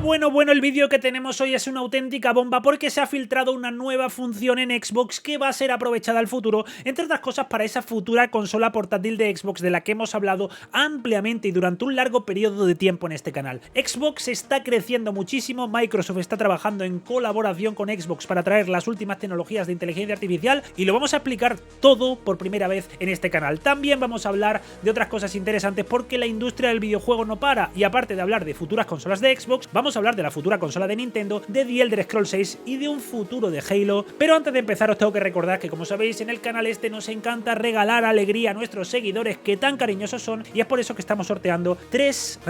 Bueno, el vídeo que tenemos hoy es una auténtica bomba porque se ha filtrado una nueva función en Xbox que va a ser aprovechada al futuro, entre otras cosas para esa futura consola portátil de Xbox de la que hemos hablado ampliamente y durante un largo periodo de tiempo en este canal. Xbox está creciendo muchísimo, Microsoft está trabajando en colaboración con Xbox para traer las últimas tecnologías de inteligencia artificial y lo vamos a explicar todo por primera vez en este canal. También vamos a hablar de otras cosas interesantes porque la industria del videojuego no para, y aparte de hablar de futuras consolas de Xbox, vamos a hablar de la futura consola de Nintendo, de The Elder Scrolls 6 y de un futuro de Halo. Pero antes de empezar os tengo que recordar que, como sabéis, en el canal este nos encanta regalar alegría a nuestros seguidores que tan cariñosos son, y es por eso que estamos sorteando tres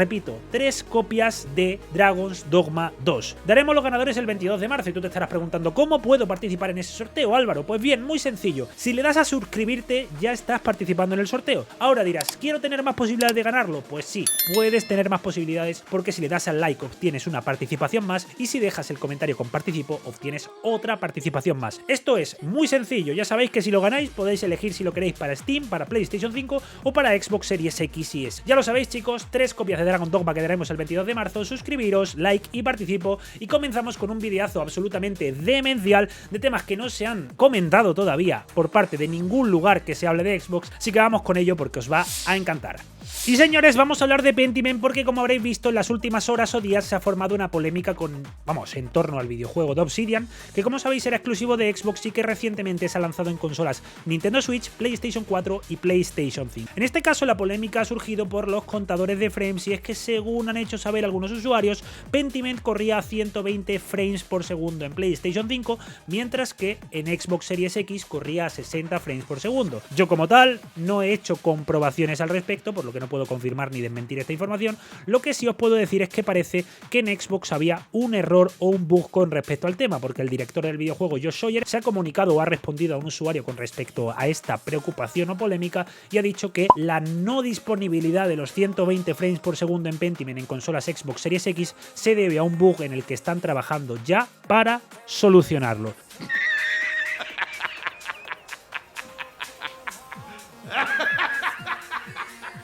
copias de Dragon's Dogma 2. Daremos los ganadores el 22 de marzo y tú te estarás preguntando ¿cómo puedo participar en ese sorteo, Álvaro? Pues bien, muy sencillo. Si le das a suscribirte ya estás participando en el sorteo. Ahora dirás, ¿quiero tener más posibilidades de ganarlo? Pues sí, puedes tener más posibilidades porque si le das al like obtienes una participación más y si dejas el comentario con participo obtienes otra participación más. Esto es muy sencillo, ya sabéis que si lo ganáis podéis elegir si lo queréis para Steam, para PlayStation 5 o para Xbox Series X y S. Ya lo sabéis, chicos, 3 copias de Dragon Dogma que daremos el 22 de marzo, suscribiros, like y participo, y comenzamos con un videazo absolutamente demencial de temas que no se han comentado todavía por parte de ningún lugar que se hable de Xbox, así que vamos con ello porque os va a encantar. Y señores, vamos a hablar de Pentiment porque, como habréis visto, en las últimas horas o días se ha formado una polémica en torno al videojuego de Obsidian, que como sabéis era exclusivo de Xbox y que recientemente se ha lanzado en consolas Nintendo Switch, PlayStation 4 y PlayStation 5. En este caso la polémica ha surgido por los contadores de frames, y es que, según han hecho saber algunos usuarios, Pentiment corría a 120 frames por segundo en PlayStation 5, mientras que en Xbox Series X corría a 60 frames por segundo. Yo, como tal, no he hecho comprobaciones al respecto, por lo que no puedo confirmar ni desmentir esta información. Lo que sí os puedo decir es que parece que en Xbox había un error o un bug con respecto al tema, porque el director del videojuego, Josh Sawyer, se ha comunicado o ha respondido a un usuario con respecto a esta preocupación o polémica y ha dicho que la no disponibilidad de los 120 frames por segundo en Pentiment en consolas Xbox Series X se debe a un bug en el que están trabajando ya para solucionarlo.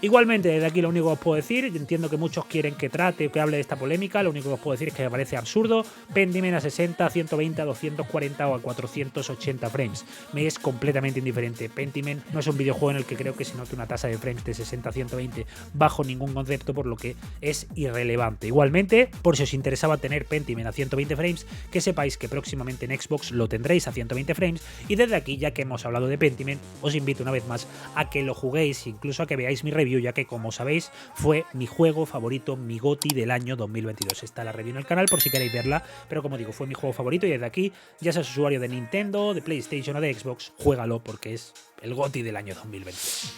Igualmente, desde aquí lo único que os puedo decir, entiendo que muchos quieren que trate o que hable de esta polémica, lo único que os puedo decir es que me parece absurdo. Pentiment a 60, a 120, a 240 o a 480 frames. Me es completamente indiferente. Pentiment no es un videojuego en el que creo que se note una tasa de frames de 60 a 120 bajo ningún concepto, por lo que es irrelevante. Igualmente, por si os interesaba tener Pentiment a 120 frames, que sepáis que próximamente en Xbox lo tendréis a 120 frames, y desde aquí, ya que hemos hablado de Pentiment, os invito una vez más a que lo juguéis, incluso a que veáis mi review, ya que, como sabéis, fue mi juego favorito, mi GOTY del año 2022. Está la review en el canal por si queréis verla, pero como digo, fue mi juego favorito y desde aquí, ya seas usuario de Nintendo, de PlayStation o de Xbox, juégalo porque es el GOTY del año 2022.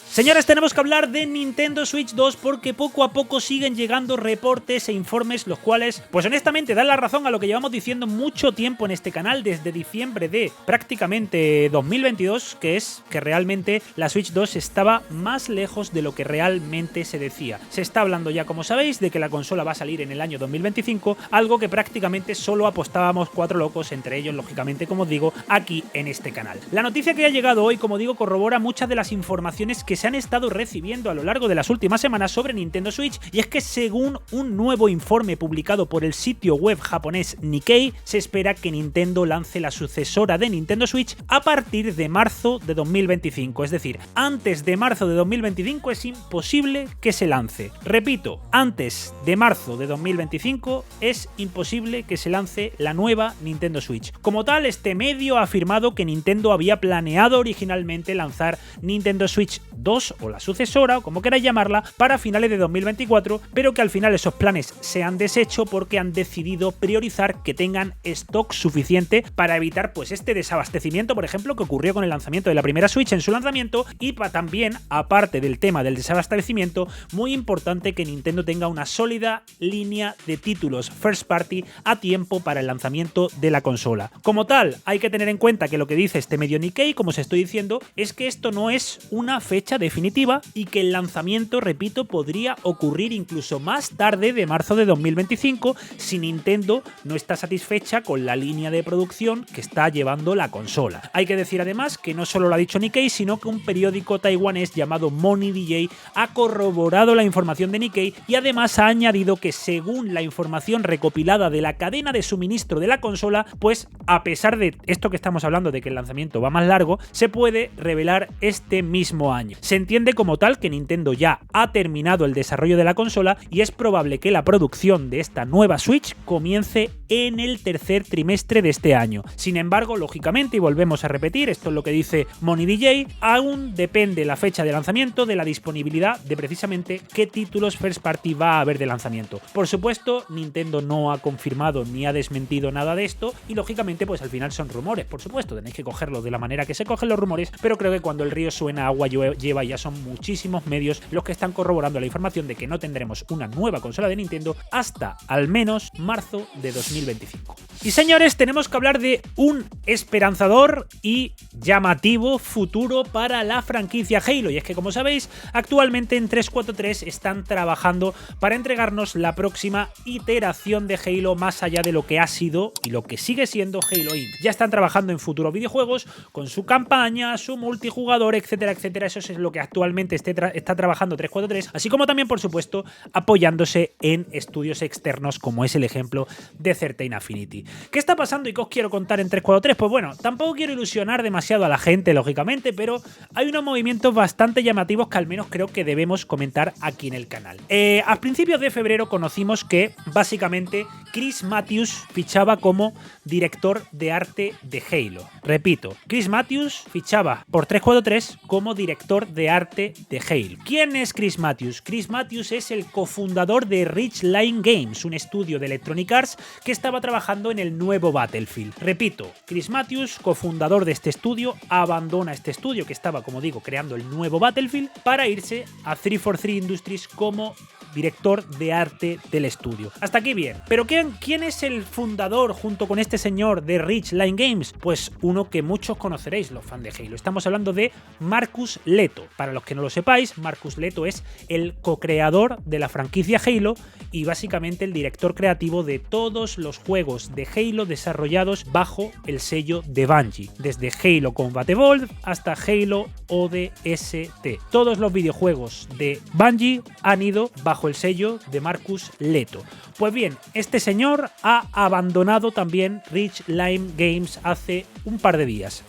Señores, tenemos que hablar de Nintendo Switch 2 porque poco a poco siguen llegando reportes e informes, los cuales, pues honestamente, dan la razón a lo que llevamos diciendo mucho tiempo en este canal, desde diciembre de prácticamente 2022, que es que realmente la Switch 2 estaba más lejos de lo que realmente se decía. Se está hablando ya, como sabéis, de que la consola va a salir en el año 2025, algo que prácticamente solo apostábamos 4 locos, entre ellos, lógicamente, como os digo, aquí en este canal. La noticia que ha llegado hoy, como digo, corrobora muchas de las informaciones que se han estado recibiendo a lo largo de las últimas semanas sobre Nintendo Switch, y es que, según un nuevo informe publicado por el sitio web japonés Nikkei, se espera que Nintendo lance la sucesora de Nintendo Switch a partir de marzo de 2025, es decir, antes de marzo de 2025 es imposible que se lance. Repito, antes de marzo de 2025 es imposible que se lance la nueva Nintendo Switch. Como tal, este medio ha afirmado que Nintendo había planeado originalmente lanzar Nintendo Switch 2 o la sucesora, o como queráis llamarla, para finales de 2024, pero que al final esos planes se han deshecho porque han decidido priorizar que tengan stock suficiente para evitar pues este desabastecimiento, por ejemplo, que ocurrió con el lanzamiento de la primera Switch en su lanzamiento, y también, aparte del tema del desabastecimiento, muy importante que Nintendo tenga una sólida línea de títulos first party a tiempo para el lanzamiento de la consola. Como tal, hay que tener en cuenta que lo que dice este medio Nikkei, como os estoy diciendo, es que esto no es una fecha fecha definitiva y que el lanzamiento, repito, podría ocurrir incluso más tarde de marzo de 2025 si Nintendo no está satisfecha con la línea de producción que está llevando la consola. Hay que decir además que no solo lo ha dicho Nikkei, sino que un periódico taiwanés llamado Money DJ ha corroborado la información de Nikkei y además ha añadido que según la información recopilada de la cadena de suministro de la consola, pues a pesar de esto que estamos hablando de que el lanzamiento va más largo, se puede revelar este mismo año. Se entiende como tal que Nintendo ya ha terminado el desarrollo de la consola y es probable que la producción de esta nueva Switch comience en el tercer trimestre de este año. Sin embargo, lógicamente, y volvemos a repetir, esto es lo que dice Money DJ, aún depende la fecha de lanzamiento de la disponibilidad de precisamente qué títulos first party va a haber de lanzamiento. Por supuesto, Nintendo no ha confirmado ni ha desmentido nada de esto y lógicamente pues al final son rumores, por supuesto, tenéis que cogerlo de la manera que se cogen los rumores, pero creo que cuando el río suena agua lleva, ya son muchísimos medios los que están corroborando la información de que no tendremos una nueva consola de Nintendo hasta al menos marzo de 2025. Y señores, tenemos que hablar de un esperanzador y llamativo futuro para la franquicia Halo, y es que como sabéis, actualmente en 343 están trabajando para entregarnos la próxima iteración de Halo más allá de lo que ha sido y lo que sigue siendo Halo Inc. Ya están trabajando en futuros videojuegos con su campaña, su multijugador, etcétera, etcétera. Eso es lo que actualmente está trabajando 343, así como también, por supuesto, apoyándose en estudios externos como es el ejemplo de Certain Affinity. ¿Qué está pasando y qué os quiero contar en 343? Pues bueno, tampoco quiero ilusionar demasiado a la gente, lógicamente, pero hay unos movimientos bastante llamativos que al menos creo que debemos comentar aquí en el canal. A principios de febrero conocimos que básicamente Chris Matthews fichaba como director de arte de Halo. Repito, Chris Matthews fichaba por 343 como director de arte de Halo. ¿Quién es Chris Matthews? Chris Matthews es el cofundador de Ridgeline Games, un estudio de Electronic Arts que estaba trabajando en el nuevo Battlefield. Repito, Chris Matthews, cofundador de este estudio, abandona este estudio que estaba, como digo, creando el nuevo Battlefield para irse a 343 Industries como director de arte del estudio. Hasta aquí bien. Pero ¿quién es el fundador junto con este señor de Ridgeline Games? Pues uno que muchos conoceréis, los fans de Halo. Estamos hablando de Marcus Leto. Para los que no lo sepáis, Marcus Leto es el co-creador de la franquicia Halo y básicamente el director creativo de todos los juegos de Halo desarrollados bajo el sello de Bungie. Desde Halo Combat Evolved hasta Halo ODST. Todos los videojuegos de Bungie han ido bajo el sello de Marcus Leto. Pues bien, este señor ha abandonado también Ridgeline Games hace un par de días.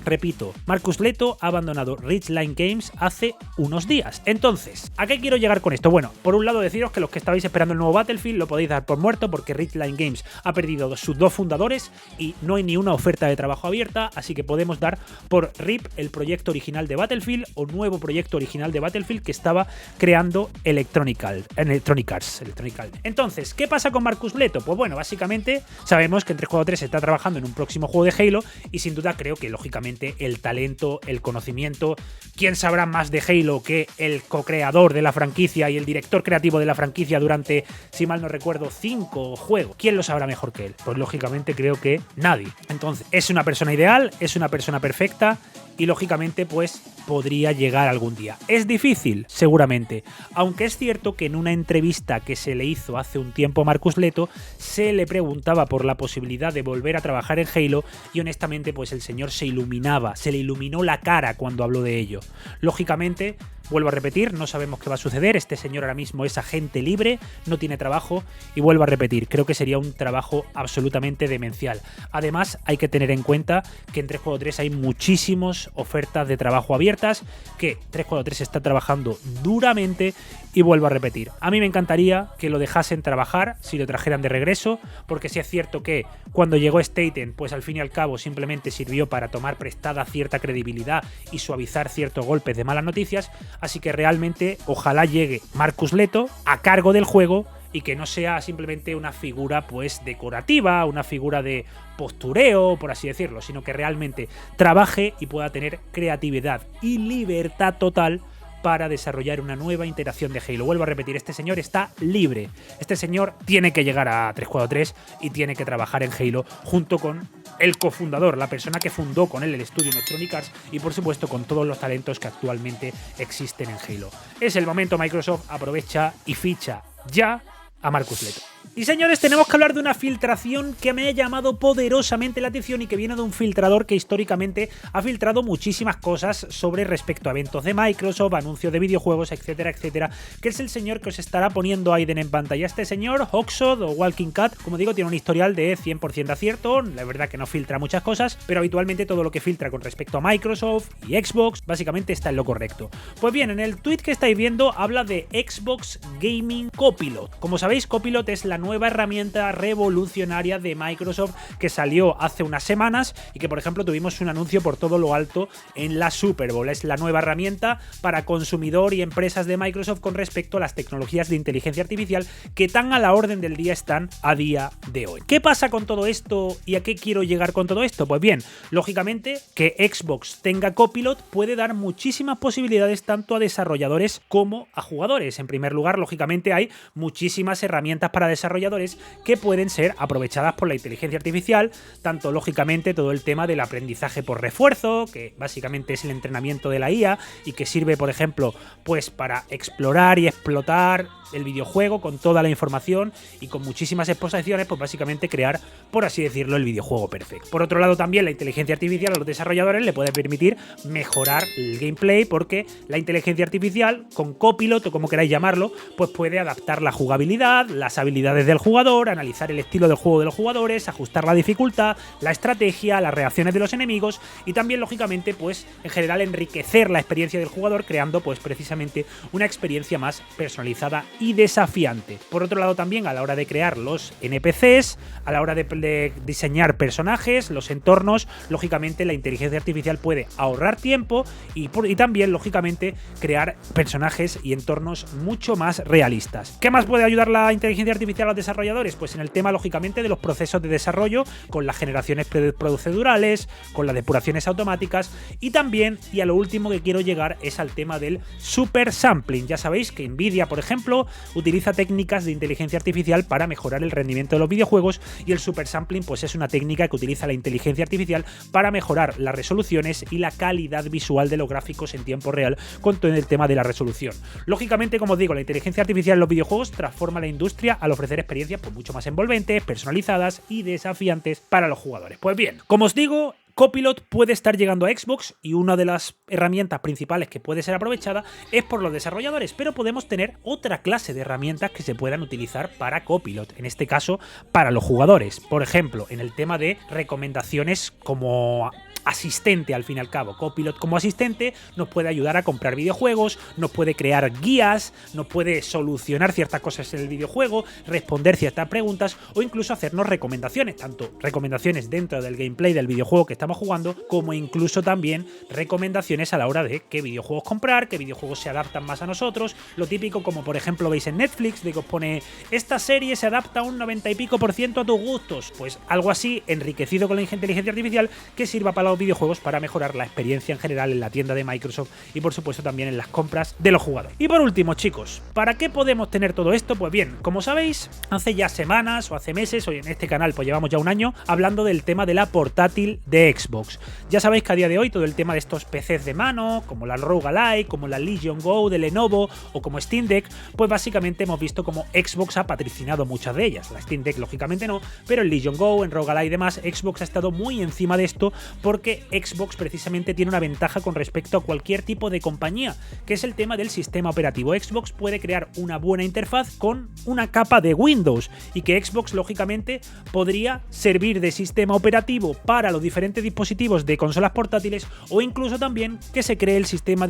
Repito, Marcus Leto ha abandonado Ridgeline Games hace unos días. Entonces, ¿a qué quiero llegar con esto? Bueno, por un lado deciros que los que estabais esperando el nuevo Battlefield lo podéis dar por muerto porque Ridgeline Games ha perdido sus dos fundadores y no hay ni una oferta de trabajo abierta, así que podemos dar por RIP el proyecto original de Battlefield o nuevo proyecto original de Battlefield que estaba creando Electronic Arts. Entonces, ¿qué pasa con Marcus Leto? Pues bueno, básicamente sabemos que en 343 se está trabajando en un próximo juego de Halo y sin duda creo que lógicamente el talento, el conocimiento, quién sabrá más de Halo que el co-creador de la franquicia y el director creativo de la franquicia durante, si mal no recuerdo, 5 juegos. ¿Quién lo sabrá mejor que él? Pues lógicamente creo que nadie. Entonces, es una persona ideal, es una persona perfecta y lógicamente pues podría llegar algún día. ¿Es difícil? Seguramente. Aunque es cierto que en una entrevista que se le hizo hace un tiempo a Marcus Leto se le preguntaba por la posibilidad de volver a trabajar en Halo y honestamente pues el señor se le iluminó la cara cuando habló de ello. Lógicamente, vuelvo a repetir, no sabemos qué va a suceder, este señor ahora mismo es agente libre, no tiene trabajo y vuelvo a repetir, creo que sería un trabajo absolutamente demencial. Además, hay que tener en cuenta que en 343 hay muchísimas ofertas de trabajo abiertas, que 343 está trabajando duramente y vuelvo a repetir, a mí me encantaría que lo dejasen trabajar si lo trajeran de regreso, porque sí es cierto que cuando llegó Staten, pues al fin y al cabo simplemente sirvió para tomar prestada cierta credibilidad y suavizar ciertos golpes de malas noticias, así que realmente ojalá llegue Marcus Leto a cargo del juego y que no sea simplemente una figura pues decorativa, una figura de postureo, por así decirlo, sino que realmente trabaje y pueda tener creatividad y libertad total para desarrollar una nueva iteración de Halo. Vuelvo a repetir, este señor está libre. Este señor tiene que llegar a 343 y tiene que trabajar en Halo junto con el cofundador, la persona que fundó con él el estudio Electronic Arts y por supuesto con todos los talentos que actualmente existen en Halo. Es el momento, Microsoft aprovecha y ficha ya a Marcus Leto. Y señores, tenemos que hablar de una filtración que me ha llamado poderosamente la atención y que viene de un filtrador que históricamente ha filtrado muchísimas cosas sobre respecto a eventos de Microsoft, anuncios de videojuegos, etcétera, etcétera, que es el señor que os estará poniendo Aiden en pantalla. Este señor, Hoxod o Walking Cat, como digo, tiene un historial de 100% de acierto, la verdad que no filtra muchas cosas, pero habitualmente todo lo que filtra con respecto a Microsoft y Xbox, básicamente está en lo correcto. Pues bien, en el tweet que estáis viendo habla de Xbox Gaming Copilot. Como sabéis, Copilot es la nueva herramienta revolucionaria de Microsoft que salió hace unas semanas y que, por ejemplo, tuvimos un anuncio por todo lo alto en la Super Bowl. Es la nueva herramienta para consumidor y empresas de Microsoft con respecto a las tecnologías de inteligencia artificial que tan a la orden del día están a día de hoy. ¿Qué pasa con todo esto y a qué quiero llegar con todo esto? Pues bien, lógicamente que Xbox tenga Copilot puede dar muchísimas posibilidades tanto a desarrolladores como a jugadores. En primer lugar, lógicamente hay muchísimas herramientas para desarrolladores que pueden ser aprovechadas por la inteligencia artificial, tanto lógicamente todo el tema del aprendizaje por refuerzo, que básicamente es el entrenamiento de la IA y que sirve, por ejemplo, pues para explorar y explotar el videojuego con toda la información y con muchísimas exposiciones, pues básicamente crear, por así decirlo, el videojuego perfecto. Por otro lado, también la inteligencia artificial a los desarrolladores le puede permitir mejorar el gameplay, porque la inteligencia artificial, con Copilot o como queráis llamarlo, pues puede adaptar la jugabilidad, las habilidades del jugador, analizar el estilo del juego de los jugadores, ajustar la dificultad, la estrategia, las reacciones de los enemigos y también, lógicamente, pues en general enriquecer la experiencia del jugador, creando pues precisamente una experiencia más personalizada y desafiante. Por otro lado, también a la hora de crear los NPCs, a la hora de diseñar personajes, los entornos, lógicamente la inteligencia artificial puede ahorrar tiempo y también, lógicamente, crear personajes y entornos mucho más realistas. ¿Qué más puede ayudar la inteligencia artificial a los desarrolladores? Pues en el tema, lógicamente, de los procesos de desarrollo, con las generaciones procedurales, con las depuraciones automáticas y también, y a lo último que quiero llegar, es al tema del super sampling. Ya sabéis que Nvidia, por ejemplo, utiliza técnicas de inteligencia artificial para mejorar el rendimiento de los videojuegos y el super sampling pues es una técnica que utiliza la inteligencia artificial para mejorar las resoluciones y la calidad visual de los gráficos en tiempo real con todo el tema de la resolución. Lógicamente, como os digo, la inteligencia artificial en los videojuegos transforma la industria al ofrecer experiencias pues mucho más envolventes, personalizadas y desafiantes para los jugadores. Pues bien, como os digo, Copilot puede estar llegando a Xbox y una de las herramientas principales que puede ser aprovechada es por los desarrolladores, pero podemos tener otra clase de herramientas que se puedan utilizar para Copilot, en este caso para los jugadores. Por ejemplo, en el tema de recomendaciones como asistente, al fin y al cabo. Copilot como asistente nos puede ayudar a comprar videojuegos, nos puede crear guías, nos puede solucionar ciertas cosas en el videojuego, responder ciertas preguntas o incluso hacernos recomendaciones, tanto recomendaciones dentro del gameplay del videojuego que estamos jugando, como incluso también recomendaciones a la hora de qué videojuegos comprar, qué videojuegos se adaptan más a nosotros, lo típico como por ejemplo veis en Netflix, de que os pone esta serie se adapta un 90 y pico % a tus gustos, pues algo así enriquecido con la inteligencia artificial que sirva para los videojuegos para mejorar la experiencia en general en la tienda de Microsoft y por supuesto también en las compras de los jugadores. Y por último, chicos, ¿para qué podemos tener todo esto? Pues bien, como sabéis, hace ya semanas o hace meses, hoy en este canal pues llevamos ya un año hablando del tema de la portátil de Xbox. Ya sabéis que a día de hoy todo el tema de estos PCs de mano, como la ROG Ally, como la Legion Go de Lenovo o como Steam Deck, pues básicamente hemos visto como Xbox ha patrocinado muchas de ellas. La Steam Deck lógicamente no, pero en Legion Go, en ROG Ally y demás, Xbox ha estado muy encima de esto porque Xbox precisamente tiene una ventaja con respecto a cualquier tipo de compañía, que es el tema del sistema operativo. Xbox puede crear una buena interfaz con una capa de Windows y que Xbox lógicamente podría servir de sistema operativo para los diferentes dispositivos de consolas portátiles o incluso también que se cree el sistema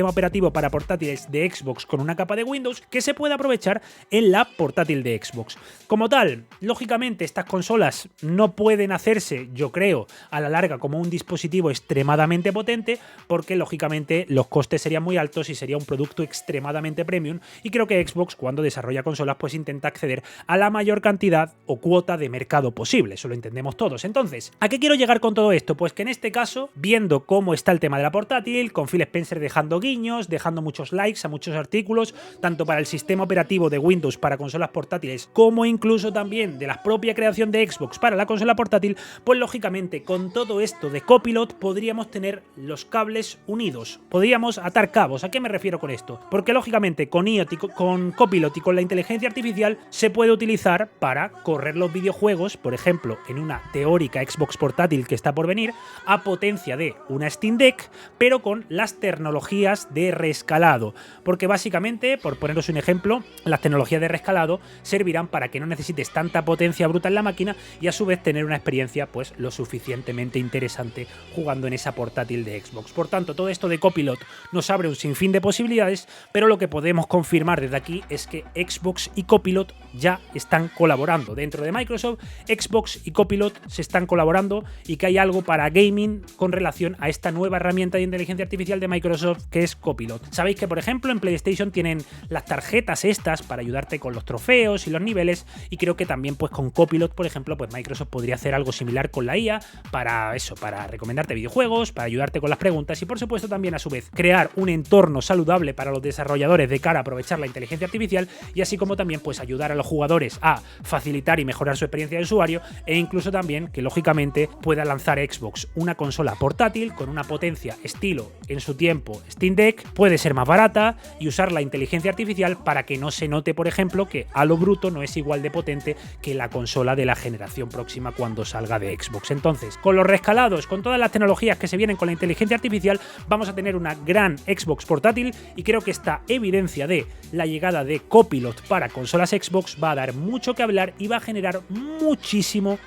operativo para portátiles de Xbox con una capa de Windows que se puede aprovechar en la portátil de Xbox. Como tal, lógicamente estas consolas no pueden hacerse, yo creo, a la larga como como un dispositivo extremadamente potente, porque lógicamente los costes serían muy altos y sería un producto extremadamente premium, y creo que Xbox, cuando desarrolla consolas, pues intenta acceder a la mayor cantidad o cuota de mercado posible, eso lo entendemos todos. Entonces, ¿a qué quiero llegar con todo esto? Pues que en este caso, viendo cómo está el tema de la portátil, con Phil Spencer dejando guiños, dejando muchos likes a muchos artículos, tanto para el sistema operativo de Windows para consolas portátiles, como incluso también de la propia creación de Xbox para la consola portátil, pues lógicamente con todo esto de Copilot podríamos tener los cables unidos, podríamos atar cabos. ¿A qué me refiero con esto? Porque lógicamente con Copilot y con la inteligencia artificial se puede utilizar para correr los videojuegos, por ejemplo, en una teórica Xbox portátil que está por venir, a potencia de una Steam Deck, pero con las tecnologías de rescalado. Porque básicamente, por poneros un ejemplo, las tecnologías de rescalado servirán para que no necesites tanta potencia bruta en la máquina y a su vez tener una experiencia pues lo suficientemente interesante jugando en esa portátil de Xbox. Por tanto, todo esto de Copilot nos abre un sinfín de posibilidades, pero lo que podemos confirmar desde aquí es que Xbox y Copilot ya están colaborando. Dentro de Microsoft, Xbox y Copilot se están colaborando y que hay algo para gaming con relación a esta nueva herramienta de inteligencia artificial de Microsoft que es Copilot. Sabéis que, por ejemplo, en PlayStation tienen las tarjetas estas para ayudarte con los trofeos y los niveles, y creo que también pues con Copilot, por ejemplo, pues Microsoft podría hacer algo similar con la IA para eso, para recomendarte videojuegos, para ayudarte con las preguntas y por supuesto también a su vez crear un entorno saludable para los desarrolladores de cara a aprovechar la inteligencia artificial, y así como también pues ayudar a los jugadores a facilitar y mejorar su experiencia de usuario, e incluso también que lógicamente pueda lanzar Xbox una consola portátil con una potencia estilo en su tiempo Steam Deck, puede ser más barata y usar la inteligencia artificial para que no se note, por ejemplo, que a lo bruto no es igual de potente que la consola de la generación próxima cuando salga de Xbox. Entonces, con los rescalados, con todas las tecnologías que se vienen con la inteligencia artificial, vamos a tener una gran Xbox portátil, y creo que esta evidencia de la llegada de Copilot para consolas Xbox va a dar mucho que hablar y va a generar muchísimo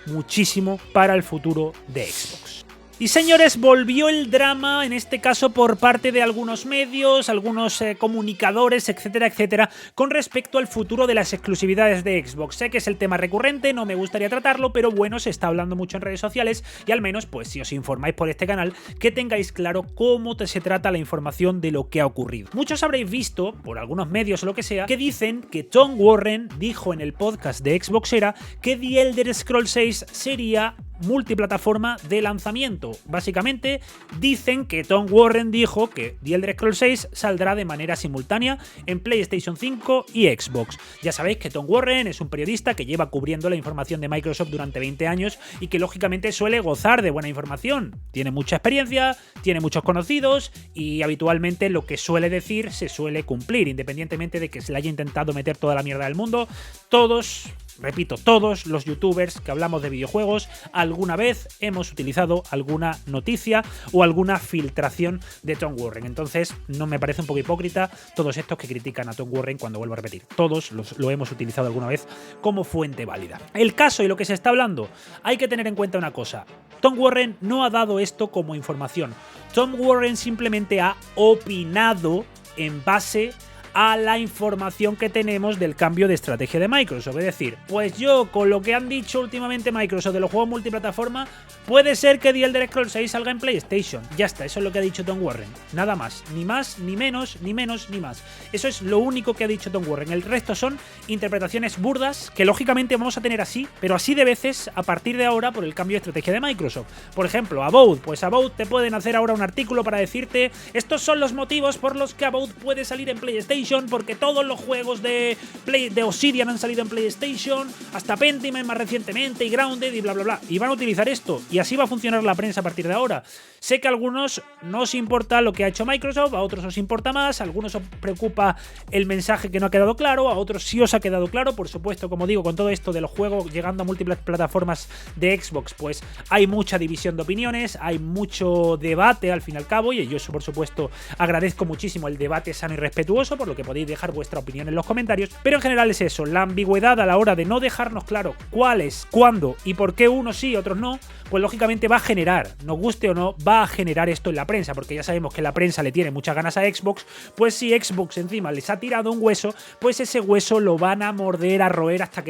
para el futuro de Xbox. Y señores, volvió el drama, en este caso por parte de algunos medios, algunos comunicadores, etcétera, etcétera, con respecto al futuro de las exclusividades de Xbox. Sé que es el tema recurrente, no me gustaría tratarlo, pero bueno, se está hablando mucho en redes sociales y al menos, pues si os informáis por este canal, que tengáis claro cómo se trata la información de lo que ha ocurrido. Muchos habréis visto, por algunos medios o lo que sea, que dicen que Tom Warren dijo en el podcast de Xboxera que The Elder Scrolls 6 sería multiplataforma de lanzamiento. Básicamente dicen que Tom Warren dijo que The Elder Scrolls 6 saldrá de manera simultánea en PlayStation 5 y Xbox. Ya sabéis que Tom Warren es un periodista que lleva cubriendo la información de Microsoft durante 20 años y que lógicamente suele gozar de buena información. Tiene mucha experiencia, tiene muchos conocidos y habitualmente lo que suele decir se suele cumplir, independientemente de que se le haya intentado meter toda la mierda del mundo. Repito, todos los youtubers que hablamos de videojuegos alguna vez hemos utilizado alguna noticia o alguna filtración de Tom Warren. Entonces no me parece un poco hipócrita todos estos que critican a Tom Warren cuando vuelvo a repetir. Todos lo hemos utilizado alguna vez como fuente válida. El caso y lo que se está hablando, hay que tener en cuenta una cosa. Tom Warren no ha dado esto como información. Tom Warren simplemente ha opinado en base a la información que tenemos del cambio de estrategia de Microsoft. Es decir, pues yo con lo que han dicho últimamente Microsoft de los juegos multiplataforma, puede ser que The Elder Scrolls 6 salga en PlayStation. Ya está, eso es lo que ha dicho Tom Warren. Nada más, ni menos, ni más. Eso es lo único que ha dicho Tom Warren. El resto son interpretaciones burdas que lógicamente vamos a tener así, pero así de veces a partir de ahora por el cambio de estrategia de Microsoft. Por ejemplo, About. Pues About te pueden hacer ahora un artículo para decirte estos son los motivos por los que About puede salir en PlayStation, porque todos los juegos de Obsidian han salido en PlayStation, hasta Pentiment más recientemente y Grounded y bla bla bla, y van a utilizar esto y así va a funcionar la prensa a partir de ahora. Sé que a algunos no os importa lo que ha hecho Microsoft, a otros os importa más, a algunos os preocupa el mensaje que no ha quedado claro, a otros sí os ha quedado claro. Por supuesto, como digo, con todo esto de los juegos llegando a múltiples plataformas de Xbox, pues hay mucha división de opiniones, hay mucho debate al fin y al cabo, y yo por supuesto agradezco muchísimo el debate sano y respetuoso, por lo recuerdo que podéis dejar vuestra opinión en los comentarios, pero en general es eso, la ambigüedad a la hora de no dejarnos claro cuáles, cuándo y por qué unos sí y otros no, pues lógicamente va a generar, nos guste o no, va a generar esto en la prensa, porque ya sabemos que la prensa le tiene muchas ganas a Xbox, pues si Xbox encima les ha tirado un hueso, pues ese hueso lo van a morder, a roer hasta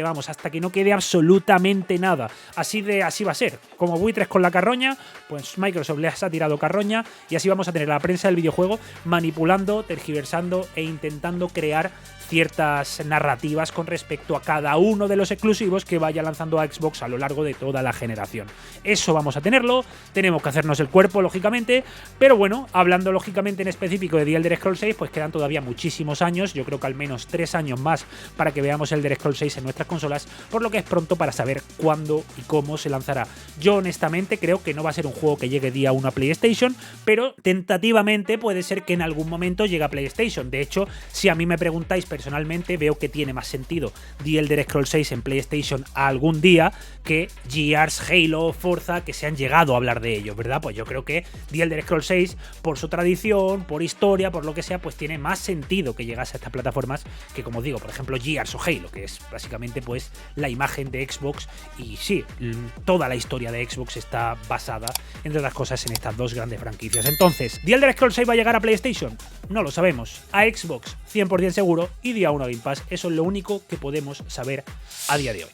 que no quede absolutamente nada. Así va a ser. Como buitres con la carroña, pues Microsoft les ha tirado carroña y así vamos a tener a la prensa del videojuego manipulando, tergiversando e intentando crear ciertas narrativas con respecto a cada uno de los exclusivos que vaya lanzando a Xbox a lo largo de toda la generación. Eso vamos a tenerlo, tenemos que hacernos el cuerpo, lógicamente, pero bueno, hablando lógicamente en específico de The Elder Scrolls 6, pues quedan todavía muchísimos años, yo creo que al menos 3 años más para que veamos el Elder Scrolls 6 en nuestras consolas, por lo que es pronto para saber cuándo y cómo se lanzará. Yo honestamente creo que no va a ser un juego que llegue día 1 a PlayStation, pero tentativamente puede ser que en algún momento llegue a PlayStation. De hecho, si a mí me preguntáis personalmente, veo que tiene más sentido The Elder Scrolls 6 en PlayStation algún día que Gears, Halo, Forza, que se han llegado a hablar de ello, ¿verdad? Pues yo creo que The Elder Scrolls 6, por su tradición, por historia, por lo que sea, pues tiene más sentido que llegase a estas plataformas que, como digo, por ejemplo, Gears o Halo, que es básicamente pues la imagen de Xbox, y sí, toda la historia de Xbox está basada, entre otras cosas, en estas dos grandes franquicias. Entonces, ¿The Elder Scrolls 6 va a llegar a PlayStation? No lo sabemos. A Xbox, 100% seguro, y día 1 a Game Pass. Eso es lo único que podemos saber a día de hoy.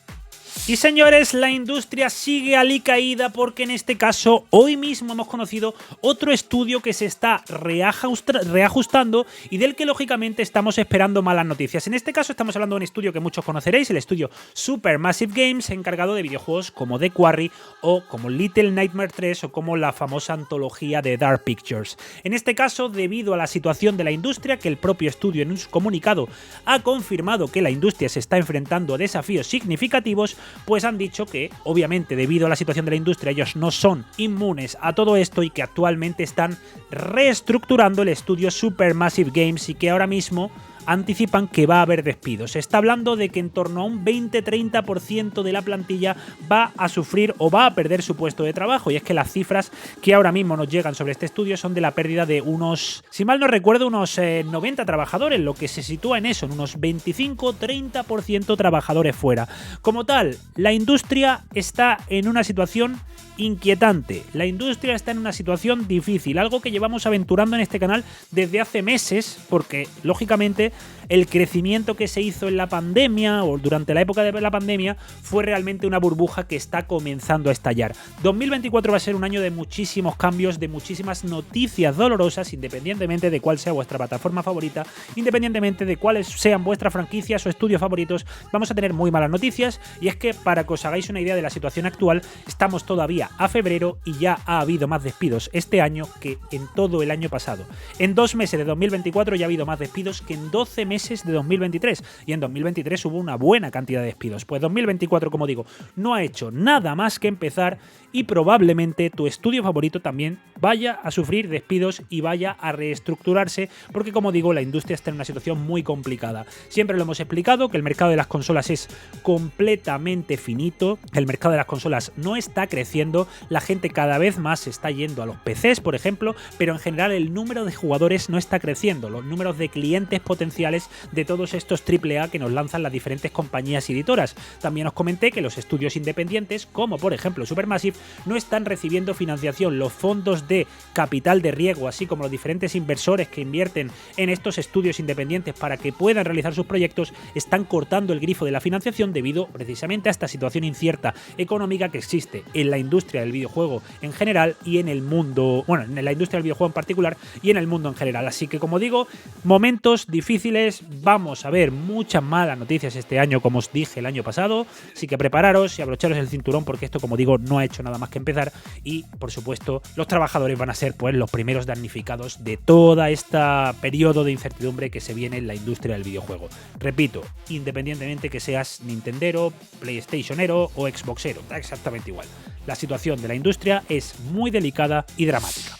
Y señores, la industria sigue alicaída porque en este caso hoy mismo hemos conocido otro estudio que se está reajustando y del que lógicamente estamos esperando malas noticias. En este caso estamos hablando de un estudio que muchos conoceréis, el estudio Supermassive Games, encargado de videojuegos como The Quarry o como Little Nightmares 3 o como la famosa antología de Dark Pictures. En este caso, debido a la situación de la industria, que el propio estudio en un comunicado ha confirmado que la industria se está enfrentando a desafíos significativos, pues han dicho que, obviamente, debido a la situación de la industria, ellos no son inmunes a todo esto y que actualmente están reestructurando el estudio Supermassive Games y que ahora mismo anticipan que va a haber despidos. Se está hablando de que en torno a un 20-30% de la plantilla va a sufrir o va a perder su puesto de trabajo, y es que las cifras que ahora mismo nos llegan sobre este estudio son de la pérdida de unos, si mal no recuerdo, unos 90 trabajadores, lo que se sitúa en eso, en unos 25-30% trabajadores fuera. Como tal, la industria está en una situación inquietante. La industria está en una situación difícil, algo que llevamos aventurando en este canal desde hace meses, porque lógicamente el crecimiento que se hizo en la pandemia o durante la época de la pandemia fue realmente una burbuja que está comenzando a estallar. 2024 va a ser un año de muchísimos cambios, de muchísimas noticias dolorosas, independientemente de cuál sea vuestra plataforma favorita, independientemente de cuáles sean vuestras franquicias o estudios favoritos, vamos a tener muy malas noticias, y es que, para que os hagáis una idea de la situación actual, estamos todavía a febrero y ya ha habido más despidos este año que en todo el año pasado. En 2 meses de 2024 ya ha habido más despidos que en 12 meses de 2023, y en 2023 hubo una buena cantidad de despidos. Pues 2024, como digo, no ha hecho nada más que empezar, y probablemente tu estudio favorito también vaya a sufrir despidos y vaya a reestructurarse, porque, como digo, la industria está en una situación muy complicada. Siempre lo hemos explicado, que el mercado de las consolas es completamente finito, el mercado de las consolas no está creciendo, la gente cada vez más se está yendo a los PCs, por ejemplo, pero en general el número de jugadores no está creciendo, los números de clientes potenciales de todos estos AAA que nos lanzan las diferentes compañías editoras. También os comenté que los estudios independientes, como por ejemplo Supermassive, no están recibiendo financiación. Los fondos de capital de riesgo, así como los diferentes inversores que invierten en estos estudios independientes para que puedan realizar sus proyectos, están cortando el grifo de la financiación debido precisamente a esta situación incierta económica que existe en la industria del videojuego en general y en el mundo, bueno, en la industria del videojuego en particular y en el mundo en general. Así que, como digo, momentos difíciles, vamos a ver muchas malas noticias este año, como os dije el año pasado, así que prepararos y abrocharos el cinturón, porque esto, como digo, no ha hecho nada más que empezar, y por supuesto los trabajadores van a ser pues los primeros damnificados de toda esta periodo de incertidumbre que se viene en la industria del videojuego. Repito, independientemente que seas Nintendero, PlayStationero o Xboxero, da exactamente igual. La situación de la industria es muy delicada y dramática.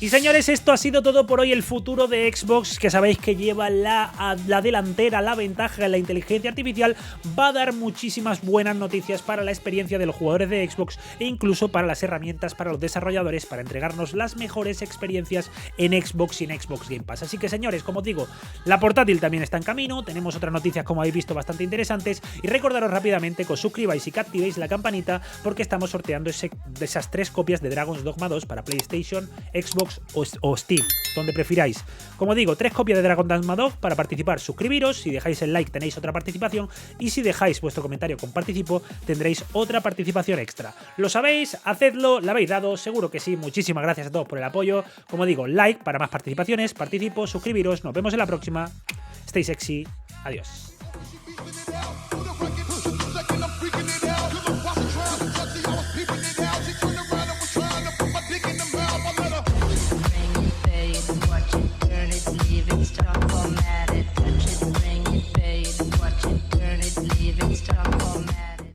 Y señores, esto ha sido todo por hoy. El futuro de Xbox, que sabéis que lleva la delantera, la ventaja en la inteligencia artificial, va a dar muchísimas buenas noticias para la experiencia de los jugadores de Xbox e incluso para las herramientas para los desarrolladores para entregarnos las mejores experiencias en Xbox y en Xbox Game Pass. Así que señores, como os digo, la portátil también está en camino, tenemos otras noticias como habéis visto bastante interesantes y recordaros rápidamente que os suscribáis y que activéis la campanita porque estamos sorteando esas 3 copias de Dragon's Dogma 2 para PlayStation, Xbox o Steam, donde prefiráis. Como digo, 3 copias de Dragon's Dogma 2 para participar. Suscribiros, si dejáis el like tenéis otra participación y si dejáis vuestro comentario con participo tendréis otra participación extra. Lo sabéis, hacedlo, le habéis dado, seguro que sí. Muchísimas gracias a todos por el apoyo. Como digo, like para más participaciones, participo, suscribiros, nos vemos en la próxima. Stay sexy, adiós.